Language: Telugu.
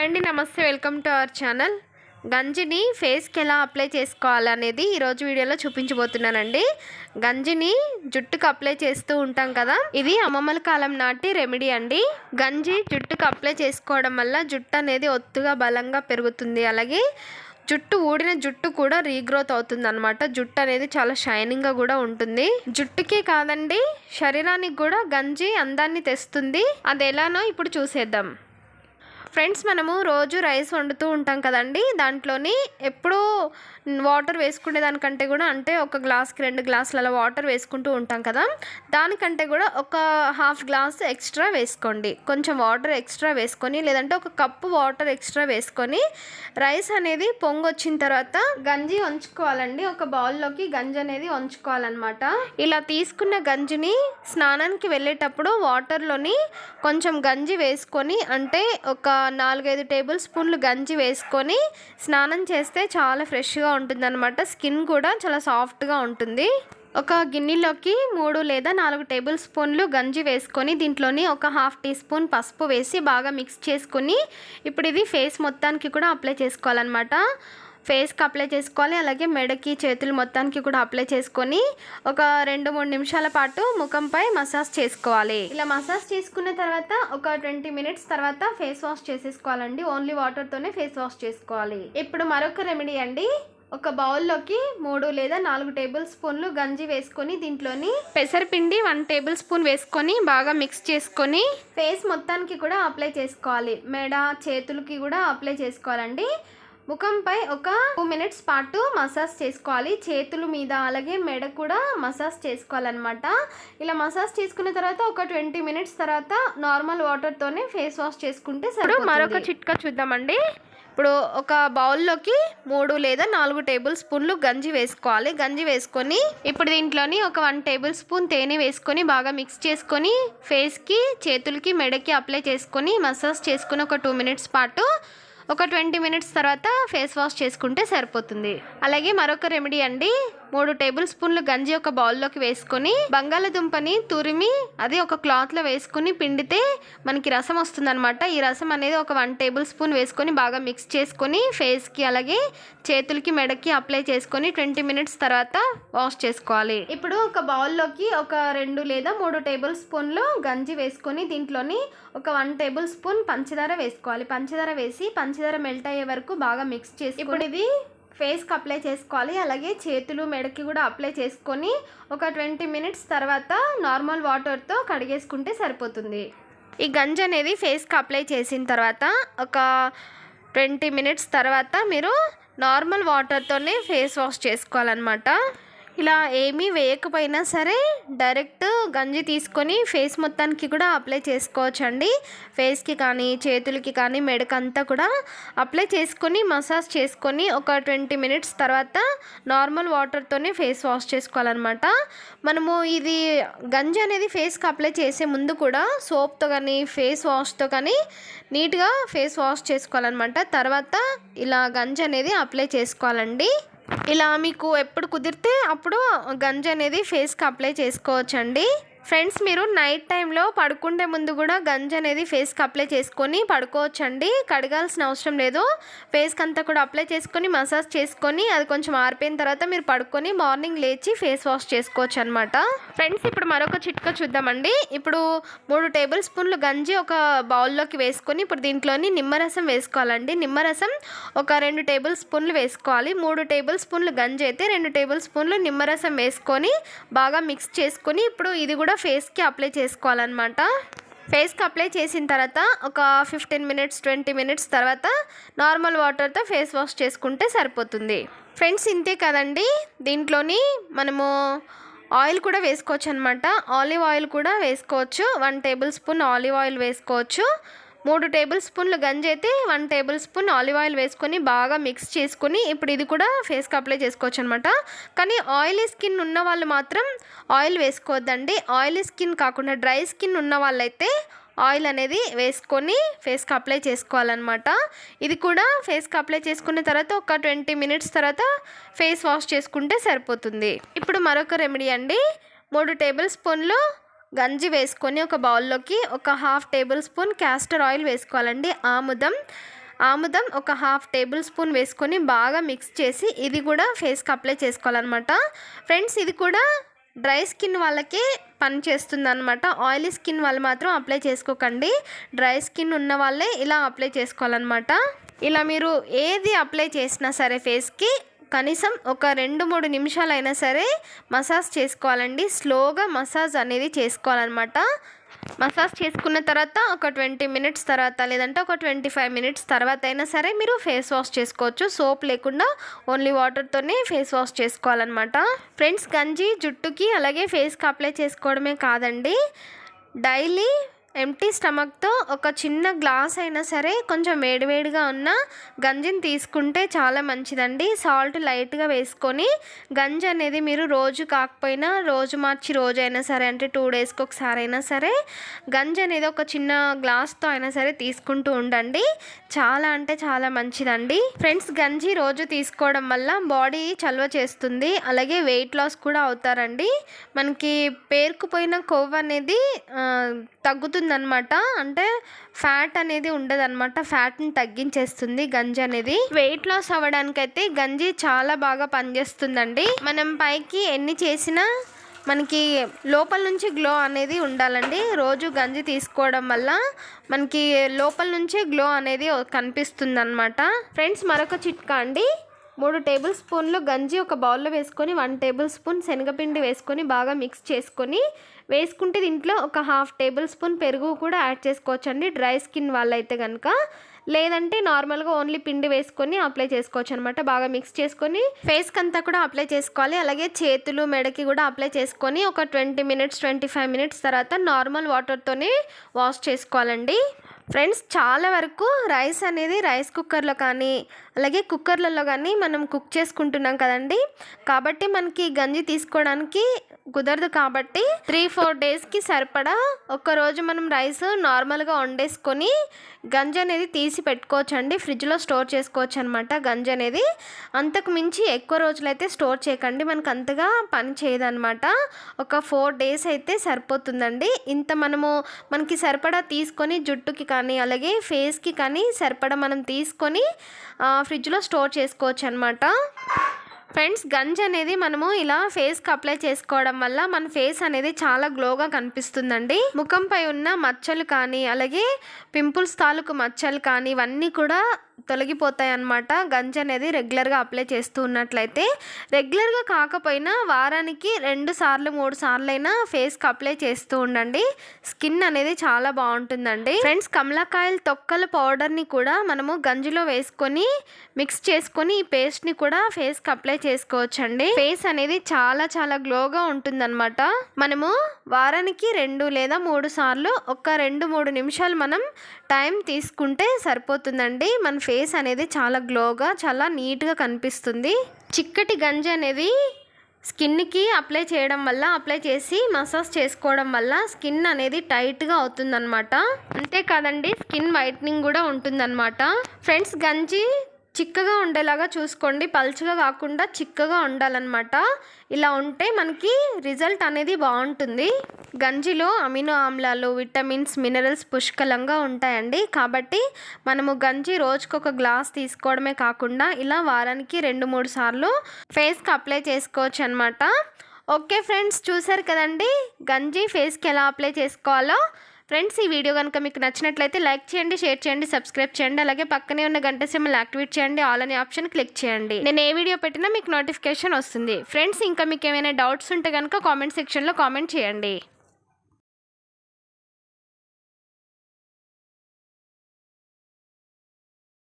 హాయ్ అండి, నమస్తే. Welcome to our channel. గంజిని ఫేస్కి ఎలా అప్లై చేసుకోవాలనేది ఈరోజు వీడియోలో చూపించబోతున్నానండి. గంజిని జుట్టుకు అప్లై చేస్తూ ఉంటాం కదా, ఇది అమ్మమ్మల కాలం నాటి రెమెడీ అండి. గంజి జుట్టుకు అప్లై చేసుకోవడం వల్ల జుట్టు అనేది ఒత్తుగా బలంగా పెరుగుతుంది. అలాగే ఊడిన జుట్టు కూడా రీగ్రోత్ అవుతుంది అనమాట. జుట్టు అనేది చాలా షైనింగ్గా కూడా ఉంటుంది. జుట్టుకే కాదండి, శరీరానికి కూడా గంజి అందాన్ని తెస్తుంది. అది ఎలానో ఇప్పుడు చూసేద్దాం. ఫ్రెండ్స్, మనము రోజు రైస్ వండుతూ ఉంటాం కదండి, దాంట్లోని ఎప్పుడూ వాటర్ వేసుకునే దానికంటే కూడా, అంటే ఒక గ్లాస్కి 2 గ్లాసుల వాటర్ వేసుకుంటూ ఉంటాం కదా, దానికంటే కూడా ఒక ½ గ్లాస్ ఎక్స్ట్రా వేసుకోండి. కొంచెం వాటర్ ఎక్స్ట్రా వేసుకొని, లేదంటే ఒక కప్పు వాటర్ ఎక్స్ట్రా వేసుకొని రైస్ అనేది పొంగొచ్చిన తర్వాత గంజి వంచుకోవాలండి. ఒక బౌల్లోకి గంజి అనేది వంచుకోవాలన్నమాట. ఇలా తీసుకున్న గంజిని స్నానానికి వెళ్ళేటప్పుడు వాటర్లోని కొంచెం గంజి వేసుకొని, అంటే ఒక 4-5 టేబుల్ స్పూన్లు గంజి వేసుకొని స్నానం చేస్తే చాలా ఫ్రెష్గా ఉంటుందన్నమాట. స్కిన్ కూడా చాలా సాఫ్ట్గా ఉంటుంది. ఒక గిన్నెలోకి 3 లేదా 4 టేబుల్ స్పూన్లు గంజి వేసుకొని దీంట్లోని ఒక ½ టీ స్పూన్ పసుపు వేసి బాగా మిక్స్ చేసుకుని ఇప్పుడు ఇది ఫేస్ మొత్తానికి కూడా అప్లై చేసుకోవాలన్నమాట. ఫేస్కి అప్లై చేసుకోవాలి, అలాగే మెడకి చేతులు మొత్తానికి కూడా అప్లై చేసుకొని ఒక 2-3 నిమిషాల పాటు ముఖంపై మసాజ్ చేసుకోవాలి. ఇలా మసాజ్ చేసుకున్న తర్వాత ఒక 20 మినిట్స్ తర్వాత ఫేస్ వాష్ చేసేసుకోవాలండి. ఓన్లీ వాటర్తోనే ఫేస్ వాష్ చేసుకోవాలి. ఇప్పుడు మరొక రెమెడీ అండి. ఒక బౌల్లోకి 3 లేదా 4 టేబుల్ స్పూన్లు గంజి వేసుకొని దీంట్లోని పెసరపిండి 1 టేబుల్ స్పూన్ వేసుకొని బాగా మిక్స్ చేసుకొని ఫేస్ మొత్తానికి కూడా అప్లై చేసుకోవాలి. మెడ చేతులకి కూడా అప్లై చేసుకోవాలండి. ముఖంపై ఒక 2 మినిట్స్ పాటు మసాజ్ చేసుకోవాలి. చేతుల మీద అలాగే మెడ కూడా మసాజ్ చేసుకోవాలన్నమాట. ఇలా మసాజ్ చేసుకున్న తర్వాత ఒక 20 మినిట్స్ తర్వాత నార్మల్ వాటర్తోనే ఫేస్ వాష్ చేసుకుంటే సరిపోతుంది. మరొక చిట్కా చూద్దామండి. ఇప్పుడు ఒక బౌల్లోకి 3 లేదా 4 టేబుల్ స్పూన్లు గంజి వేసుకోవాలి. గంజి వేసుకొని ఇప్పుడు దీంట్లోని ఒక 1 టేబుల్ స్పూన్ తేనె వేసుకొని బాగా మిక్స్ చేసుకొని ఫేస్కి, చేతులకి, మెడకి అప్లై చేసుకొని మసాజ్ చేసుకుని ఒక 2 మినిట్స్ పాటు ఒక 20 మినిట్స్ తర్వాత ఫేస్ వాష్ చేసుకుంటే సరిపోతుంది. అలాగే మరొక రెమెడీ అండి. 3 టేబుల్ స్పూన్లు గంజి ఒక బౌల్లోకి వేసుకొని బంగాళదుంపని తురిమి అది ఒక క్లాత్లో వేసుకుని పిండితే మనకి రసం వస్తుందన్నమాట. ఈ రసం అనేది ఒక 1 టేబుల్ స్పూన్ వేసుకొని బాగా మిక్స్ చేసుకొని ఫేస్కి అలాగే చేతులకి, మెడకి అప్లై చేసుకొని 20 మినిట్స్ తర్వాత వాష్ చేసుకోవాలి. ఇప్పుడు ఒక బౌల్లోకి ఒక 2 లేదా 3 టేబుల్ స్పూన్లు గంజి వేసుకొని దీంట్లోని ఒక 1 టేబుల్ స్పూన్ పంచదార వేసుకోవాలి. పంచదార వేసి పంచదార మెల్ట్ అయ్యే వరకు బాగా మిక్స్ చేసి ఇప్పుడు ఇది ఫేస్కి అప్లై చేసుకోవాలి. అలాగే చేతులు, మెడకి కూడా అప్లై చేసుకొని ఒక 20 మినిట్స్ తర్వాత నార్మల్ వాటర్తో కడిగేసుకుంటే సరిపోతుంది. ఈ గంజి అనేది ఫేస్కి అప్లై చేసిన తర్వాత ఒక 20 మినిట్స్ తర్వాత మీరు నార్మల్ వాటర్తోనే ఫేస్ వాష్ చేసుకోవాలన్నమాట. ఇలా ఏమీ వేయకపోయినా సరే డైరెక్ట్ గంజి తీసుకొని ఫేస్ మొత్తానికి కూడా అప్లై చేసుకోవచ్చు అండి. ఫేస్కి కానీ, చేతులకి కానీ, మెడకంతా కూడా అప్లై చేసుకొని మసాజ్ చేసుకొని ఒక 20 మినిట్స్ తర్వాత నార్మల్ వాటర్తోనే ఫేస్ వాష్ చేసుకోవాలన్నమాట. మనము ఇది గంజి అనేది ఫేస్కి అప్లై చేసే ముందు కూడా సోప్తో కానీ, ఫేస్ వాష్తో కానీ నీట్గా ఫేస్ వాష్ చేసుకోవాలన్నమాట. తర్వాత ఇలా గంజి అనేది అప్లై చేసుకోవాలండి. ఇలా మీకు ఎప్పుడు కుదిరితే అప్పుడు గంజి అనేది ఫేస్కి అప్లై చేసుకోవచ్చండి. ఫ్రెండ్స్, మీరు నైట్ టైంలో పడుకుంటే ముందు కూడా గంజి అనేది ఫేస్కి అప్లై చేసుకొని పడుకోవచ్చండి. కడగాల్సిన అవసరం లేదు. ఫేస్కి అంతా కూడా అప్లై చేసుకొని మసాజ్ చేసుకొని అది కొంచెం ఆరిపోయిన తర్వాత మీరు పడుకొని మార్నింగ్ లేచి ఫేస్ వాష్ చేసుకోవచ్చు అనమాట. ఫ్రెండ్స్, ఇప్పుడు మరొక చిట్కా చూద్దామండి. ఇప్పుడు 3 టేబుల్ స్పూన్లు గంజి ఒక బౌల్లోకి వేసుకొని ఇప్పుడు దీంట్లోని నిమ్మరసం వేసుకోవాలండి. నిమ్మరసం ఒక 2 టేబుల్ స్పూన్లు వేసుకోవాలి. 3 టేబుల్ స్పూన్లు గంజి అయితే 2 టేబుల్ స్పూన్లు నిమ్మరసం వేసుకొని బాగా మిక్స్ చేసుకొని ఇప్పుడు ఇది కూడా ఫేస్కి అప్లై చేసుకోవాలన్నమాట. ఫేస్కి అప్లై చేసిన తర్వాత ఒక 15 మినిట్స్ 20 మినిట్స్ తర్వాత నార్మల్ వాటర్తో ఫేస్ వాష్ చేసుకుంటే సరిపోతుంది. ఫ్రెండ్స్, ఇంతే కదండి. దీంట్లోని మనము ఆయిల్ కూడా వేసుకోవచ్చు అనమాట. ఆలివ్ ఆయిల్ కూడా వేసుకోవచ్చు. 1 టేబుల్ స్పూన్ ఆలివ్ ఆయిల్ వేసుకోవచ్చు. 3 టేబుల్ స్పూన్లు గంజి అయితే 1 టేబుల్ స్పూన్ ఆలివ్ ఆయిల్ వేసుకొని బాగా మిక్స్ చేసుకొని ఇప్పుడు ఇది కూడా ఫేస్కి అప్లై చేసుకోవచ్చు అనమాట. కానీ ఆయిలీ స్కిన్ ఉన్న వాళ్ళు మాత్రం ఆయిల్ వేసుకోవద్దండి. ఆయిలీ స్కిన్ కాకుండా డ్రై స్కిన్ ఉన్న వాళ్ళైతే ఆయిల్ అనేది వేసుకొని ఫేస్కి అప్లై చేసుకోవాలన్నమాట. ఇది కూడా ఫేస్కి అప్లై చేసుకున్న తర్వాత ఒక 20 మినిట్స్ తర్వాత ఫేస్ వాష్ చేసుకుంటే సరిపోతుంది. ఇప్పుడు మరొక రెమెడీ అండి. 3 టేబుల్ స్పూన్లు గంజి వేసుకొని ఒక బౌల్లోకి ఒక ½ టేబుల్ స్పూన్ క్యాస్టర్ ఆయిల్ వేసుకోవాలండి. ఆముదం ఆముదం ఒక 1/2 టేబుల్ స్పూన్ వేసుకొని బాగా మిక్స్ చేసి ఇది కూడా ఫేస్కి అప్లై చేసుకోవాలన్నమాట. ఫ్రెండ్స్ ఇది కూడా డ్రై స్కిన్ వాళ్ళకే పని చేస్తుంది అనమాట. ఆయిలీ స్కిన్ వాళ్ళు మాత్రం అప్లై చేసుకోకండి. డ్రై స్కిన్ ఉన్న వాళ్ళే ఇలా అప్లై చేసుకోవాలన్నమాట. ఇలా మీరు ఏది అప్లై చేసినా సరే ఫేస్కి కనీసం ఒక 2-3 నిమిషాలైనా సరే మసాజ్ చేసుకోవాలండి. స్లోగా మసాజ్ అనేది చేసుకోవాలన్నమాట. మసాజ్ చేసుకున్న తర్వాత ఒక 20 మినిట్స్ తర్వాత లేదంటే ఒక 25 మినిట్స్ తర్వాత అయినా సరే మీరు ఫేస్ వాష్ చేసుకోవచ్చు. సోప్ లేకుండా ఓన్లీ వాటర్తోనే ఫేస్ వాష్ చేసుకోవాలన్నమాట. ఫ్రెండ్స్ గంజి జుట్టుకి అలాగే ఫేస్కి అప్లై చేసుకోవడమే కాదండి, డైలీ ఎంటీ స్టమక్తో ఒక చిన్న గ్లాస్ అయినా సరే కొంచెం వేడివేడిగా ఉన్న గంజిని తీసుకుంటే చాలా మంచిదండి. సాల్ట్ లైట్గా వేసుకొని గంజి అనేది మీరు రోజు కాకపోయినా రోజు మార్చి రోజు అయినా సరే అంటే 2 డేస్కి ఒకసారి అయినా సరే గంజి అనేది ఒక చిన్న గ్లాస్తో అయినా సరే తీసుకుంటూ ఉండండి. చాలా అంటే చాలా మంచిదండి. ఫ్రెండ్స్ గంజి రోజు తీసుకోవడం వల్ల బాడీ చలువ చేస్తుంది, అలాగే వెయిట్ లాస్ కూడా అవుతారండి. మనకి పేరుకుపోయిన కొవ్వు అనేది తగ్గుతుందన్నమాట. అంటే ఫ్యాట్ అనేది ఉండదన్నమాట, ఫ్యాట్ని తగ్గించేస్తుంది గంజి అనేది. వెయిట్ లాస్ అవ్వడానికైతే గంజి చాలా బాగా పనిచేస్తుందండి. మనం పైకి ఎన్ని చేసినా మనకి లోపల నుంచి గ్లో అనేది ఉండాలండి. రోజు గంజి తీసుకోవడం వల్ల మనకి లోపల నుంచే గ్లో అనేది కనిపిస్తుంది అనమాట. ఫ్రెండ్స్ మరొక చిట్కా అండి, 3 టేబుల్ స్పూన్లు గంజి ఒక బౌల్లో వేసుకొని 1 టేబుల్ స్పూన్ శనగపిండి వేసుకొని బాగా మిక్స్ చేసుకొని వేసుకుంటే దీంట్లో ఒక 1/2 టేబుల్ స్పూన్ పెరుగు కూడా యాడ్ చేసుకోవచ్చండి డ్రై స్కిన్ వాళ్ళైతే కనుక. లేదంటే నార్మల్గా ఓన్లీ పిండి వేసుకొని అప్లై చేసుకోవచ్చు అనమాట. బాగా మిక్స్ చేసుకొని ఫేస్కి అంతా కూడా అప్లై చేసుకోవాలి. అలాగే చేతులు మెడకి కూడా అప్లై చేసుకొని ఒక 20 మినిట్స్ 25 మినిట్స్ తర్వాత నార్మల్ వాటర్తోనే వాష్ చేసుకోవాలండి. ఫ్రెండ్స్ చాలా వరకు రైస్ అనేది రైస్ కుక్కర్లో కానీ అలాగే కుక్కర్లలో కానీ మనం కుక్ చేసుకుంటున్నాం కదండి, కాబట్టి మనకి గంజి తీసుకోవడానికి కుదరదు. కాబట్టి 3-4 డేస్కి సరిపడా ఒక్కరోజు మనం రైస్ నార్మల్గా వండేసుకొని గంజి అనేది తీసి పెట్టుకోవచ్చు అండి. ఫ్రిడ్జ్లో స్టోర్ చేసుకోవచ్చు అనమాట. గంజి అనేది అంతకు మించి ఎక్కువ రోజులైతే స్టోర్ చేయకండి, మనకు అంతగా పని చేయదన్నమాట. ఒక 4 డేస్ అయితే సరిపోతుందండి. ఇంత మనకి సరిపడా తీసుకొని జుట్టుకి కానీ అలాగే ఫేస్కి కానీ సరిపడా మనం తీసుకొని ఫ్రిడ్జ్లో స్టోర్ చేసుకోవచ్చు అనమాట. ఫ్రెండ్స్ గంజి అనేది మనము ఇలా ఫేస్కి అప్లై చేసుకోవడం వల్ల మన ఫేస్ అనేది చాలా గ్లోగా కనిపిస్తుందండి. ముఖంపై ఉన్న మచ్చలు కానీ అలాగే పింపుల్స్ తాలూకు మచ్చలు కానీ ఇవన్నీ కూడా తొలగిపోతాయి అన్నమాట. గంజి అనేది రెగ్యులర్గా అప్లై చేస్తూ ఉన్నట్లయితే, రెగ్యులర్గా కాకపోయినా వారానికి 2 సార్లు 3 సార్లు అయినా ఫేస్కి అప్లై చేస్తూ ఉండండి. స్కిన్ అనేది చాలా బాగుంటుందండి. ఫ్రెండ్స్ కమలాకాయల తొక్కల పౌడర్ని కూడా మనము గంజిలో వేసుకొని మిక్స్ చేసుకొని ఈ పేస్ట్ని కూడా ఫేస్కి అప్లై చేసుకోవచ్చండి. ఫేస్ అనేది చాలా చాలా గ్లోగా ఉంటుందన్నమాట. మనము వారానికి 2 లేదా 3 సార్లు ఒక 2-3 నిమిషాలు మనం టైం తీసుకుంటే సరిపోతుందండి. మన ఫేస్ అనేది చాలా గ్లోగా చాలా నీట్గా కనిపిస్తుంది. చిక్కటి గంజి అనేది స్కిన్కి అప్లై చేయడం వల్ల, అప్లై చేసి మసాజ్ చేసుకోవడం వల్ల స్కిన్ అనేది టైట్గా అవుతుందన్నమాట. అంతేకాదండి స్కిన్ వైట్నింగ్ కూడా ఉంటుందన్నమాట. ఫ్రెండ్స్ గంజి చిక్కగా ఉండేలాగా చూసుకోండి, పల్చగా కాకుండా చిక్కగా ఉండాలన్నమాట. ఇలా ఉంటే మనకి రిజల్ట్ అనేది బాగుంటుంది. గంజిలో అమినో ఆమ్లాలు, విటమిన్స్, మినరల్స్ పుష్కలంగా ఉంటాయండి. కాబట్టి మనము గంజి రోజుకొక గ్లాస్ తీసుకోవడమే కాకుండా ఇలా వారానికి 2-3 సార్లు ఫేస్కి అప్లై చేసుకోవచ్చు అనమాట. ఓకే ఫ్రెండ్స్, చూసారు కదండి గంజి ఫేస్కి ఎలా అప్లై చేసుకోవాలో. ఫ్రెండ్స్ ఈ వీడియో కనుక మీకు నచ్చినట్లయితే లైక్ చేయండి, షేర్ చేయండి, సబ్స్క్రైబ్ చేయండి. అలాగే పక్కనే ఉన్న గంట సింబల్ యాక్టివేట్ చేయండి, ఆల్ అనే ఆప్షన్ క్లిక్ చేయండి. నేను ఏ వీడియో పెట్టినా మీకు నోటిఫికేషన్ వస్తుంది. ఫ్రెండ్స్ ఇంకా మీకు ఏమైనా డౌట్స్ ఉంటే కనుక కామెంట్ సెక్షన్లో కామెంట్ చేయండి.